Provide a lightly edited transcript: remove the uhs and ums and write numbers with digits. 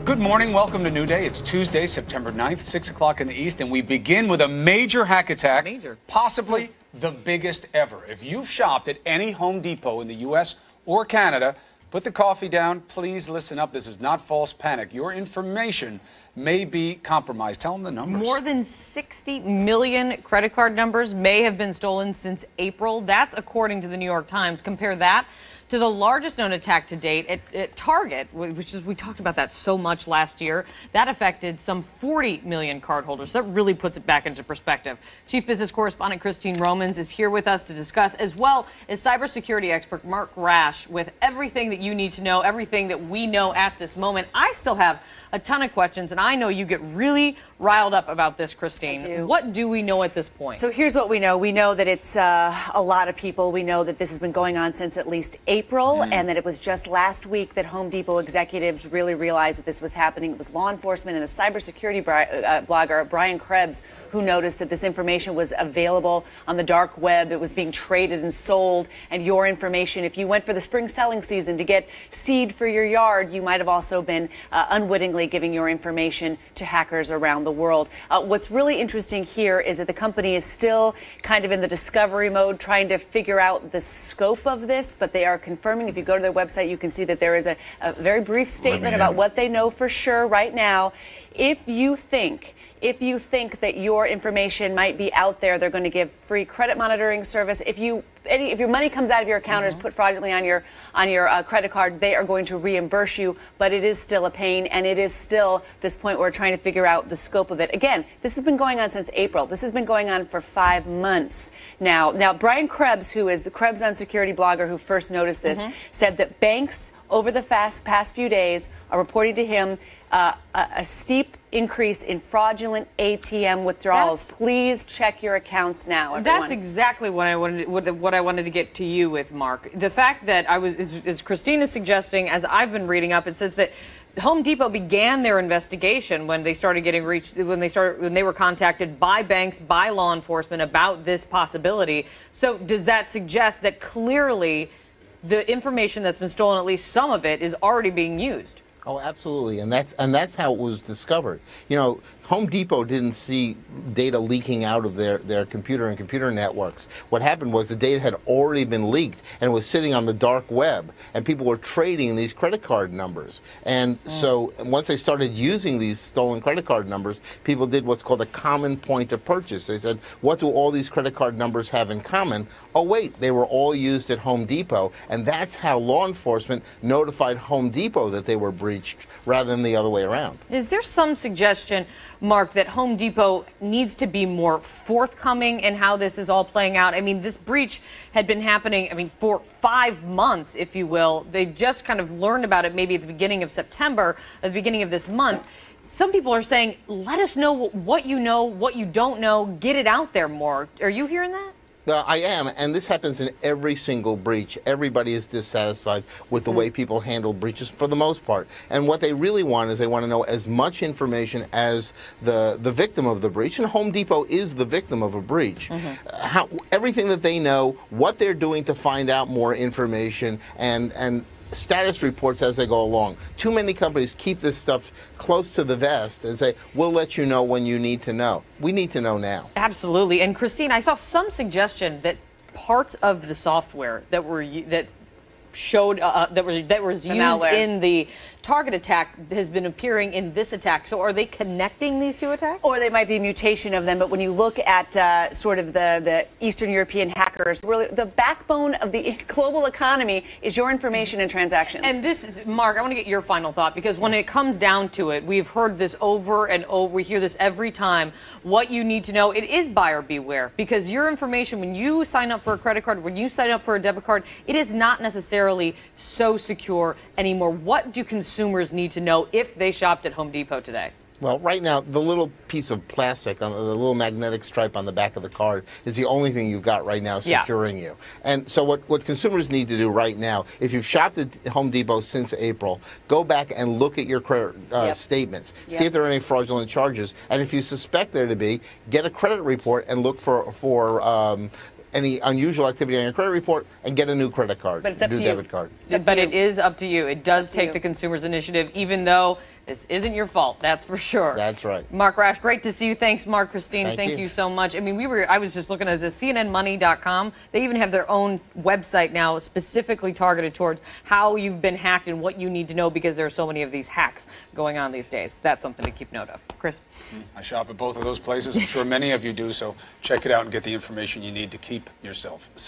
Good morning. Welcome to New Day. It's Tuesday, September 9th, 6 o'clock in the East, and we begin with a major hack attack, possibly the biggest ever. If you've shopped at any Home Depot in the U.S. or Canada, put the coffee down. Please listen up. This is not false panic. Your information may be compromised. Tell them the numbers. More than 60 million credit card numbers may have been stolen since April. That's according to the New York Times. Compare that to the largest known attack to date at Target, which is, we talked about that so much last year. That affected some 40 million cardholders. That really puts it back into perspective. Chief Business Correspondent Christine Romans is here with us to discuss, as well as cybersecurity expert Mark Rash, with everything that you need to know, everything that we know at this moment. I still have a ton of questions, and I know you get really riled up about this, Christine. I do. What do we know at this point? So here's what we know. We know that it's a lot of people. We know that this has been going on since at least April, and that it was just last week that Home Depot executives really realized that this was happening. It was law enforcement and a cybersecurity blogger, Brian Krebs, who noticed that this information was available on the dark web. It was being traded and sold, and your information, if you went for the spring selling season to get seed for your yard, you might have also been unwittingly giving your information to hackers around the world. What's really interesting here is that the company is still kind of in the discovery mode, trying to figure out the scope of this, but they are confirming. If you go to their website, you can see that there is a very brief statement about what they know for sure right now. If you think that your information might be out there, they're going to give free credit monitoring service. If your money comes out of your account or is put fraudulently on your credit card, they are going to reimburse you. But it is still a pain, and it is still this point where we're trying to figure out the scope of it. Again, this has been going on since April. This has been going on for 5 months now. Now, Brian Krebs, who is the Krebs on Security blogger who first noticed this, said that banks over the past few days are reporting to him a steep increase in fraudulent ATM withdrawals. Please check your accounts now, everyone. That's exactly what I wanted to get to you with, Mark. The fact that as Christine is suggesting, as I've been reading up, it says that Home Depot began their investigation when they started getting when they were contacted by banks, by law enforcement about this possibility. So does that suggest that clearly the information that's been stolen, at least some of it, is already being used? Oh, absolutely, and that's how it was discovered. You know, Home Depot didn't see data leaking out of their computer and computer networks. What happened was the data had already been leaked and was sitting on the dark web, and people were trading these credit card numbers. And so once they started using these stolen credit card numbers, people did what's called a common point of purchase. They said, what do all these credit card numbers have in common? Oh, wait, they were all used at Home Depot, and that's how law enforcement notified Home Depot that they were breached rather than the other way around. Is there some suggestion, Mark, that Home Depot needs to be more forthcoming in how this is all playing out? I mean, this breach had been happening, for 5 months, if you will. They just kind of learned about it maybe at the beginning of September, at the beginning of this month. Some people are saying, let us know what you know, what you don't know, get it out there more. Are you hearing that? I am, and this happens in every single breach. Everybody is dissatisfied with the way people handle breaches for the most part. And what they really want is they want to know as much information as the victim of the breach, and Home Depot is the victim of a breach. Everything that they know, what they're doing to find out more information, and status reports as they go along. Too many companies keep this stuff close to the vest and say, we'll let you know when you need to know. We need to know now. Absolutely. And Christine, I saw some suggestion that parts of the software that was used in the Target attack has been appearing in this attack. So are they connecting these two attacks? Or they might be a mutation of them, but when you look at sort of the Eastern European hackers, really the backbone of the global economy is your information and transactions. And this is, Mark, I want to get your final thought, because when it comes down to it, we've heard this over and over. We hear this every time. What you need to know, it is buyer beware, because your information, when you sign up for a credit card, when you sign up for a debit card, it is not necessarily so secure anymore. What do consumers need to know if they shopped at Home Depot today? Well, right now, the little piece of plastic, on the little magnetic stripe on the back of the card, is the only thing you've got right now securing you. And so what consumers need to do right now, if you've shopped at Home Depot since April, go back and look at your credit statements. See if there are any fraudulent charges. And if you suspect there to be, get a credit report and look for any unusual activity on your credit report and get a new credit card, but it's up new to debit you. card. But it is up to you. It does take the consumer's initiative, even though This isn't your fault, that's for sure. That's right. Mark Rash, great to see you. Thanks, Mark. Christine, thank you. you so much. I mean, I was just looking at the CNNmoney.com. They even have their own website now specifically targeted towards how you've been hacked and what you need to know because there are so many of these hacks going on these days. That's something to keep note of. Chris? I shop at both of those places. I'm sure many of you do, so check it out and get the information you need to keep yourself safe.